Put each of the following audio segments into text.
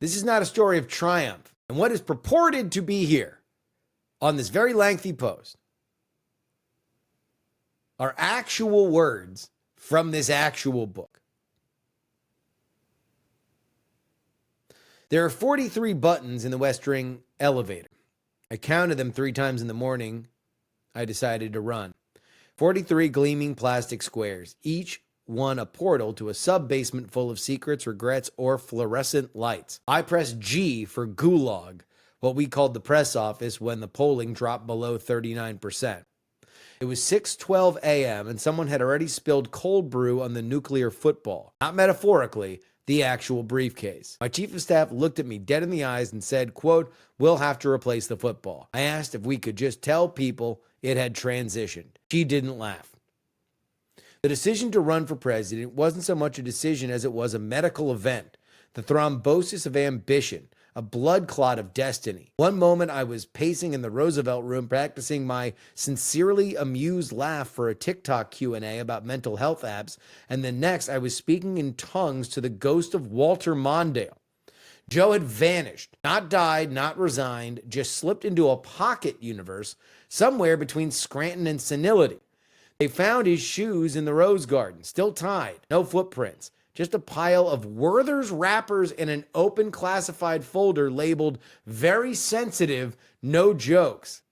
This is not a story of triumph. And what is purported to be here on this very lengthy post are actual words from this actual book. There are 43 buttons in the West Ring elevator. I counted them 3 times in the morning. I decided to run. 43 gleaming plastic squares, each one a portal to a sub-basement full of secrets, regrets, or fluorescent lights. I pressed G for gulag, what we called the press office when the polling dropped below 39%. It was 6:12 a.m. and someone had already spilled cold brew on the nuclear football. Not metaphorically, the actual briefcase. My chief of staff looked at me dead in the eyes and said, quote, "We'll have to replace the football." I asked if we could just tell people it had transitioned. She didn't laugh. The decision to run for president wasn't so much a decision as it was a medical event, the thrombosis of ambition, a blood clot of destiny. One moment I was pacing in the Roosevelt room practicing my sincerely amused laugh for a TikTok Q&A about mental health apps, and the next I was speaking in tongues to the ghost of Walter Mondale. Joe had vanished, not died, not resigned, just slipped into a pocket universe somewhere between Scranton and senility. They found his shoes in the rose garden, still tied, no footprints. Just a pile of Werther's wrappers in an open classified folder labeled "Very Sensitive, No Jokes."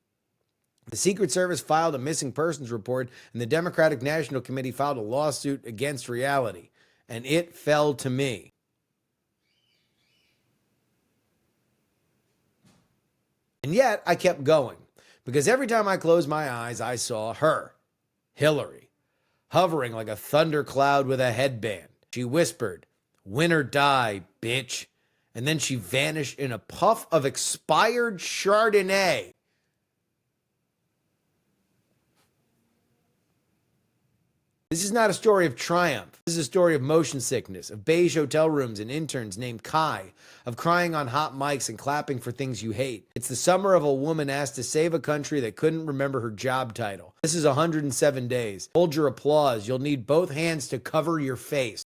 The Secret Service filed a missing persons report, and the Democratic National Committee filed a lawsuit against reality. And it fell to me. And yet, I kept going, because every time I closed my eyes, I saw her, Hillary, hovering like a thundercloud with a headband. She whispered, "Win or die, bitch." And then she vanished in a puff of expired Chardonnay. This is not a story of triumph. This is a story of motion sickness, of beige hotel rooms and interns named Kai, of crying on hot mics and clapping for things you hate. It's the summer of a woman asked to save a country that couldn't remember her job title. This is 107 days. Hold your applause. You'll need both hands to cover your face.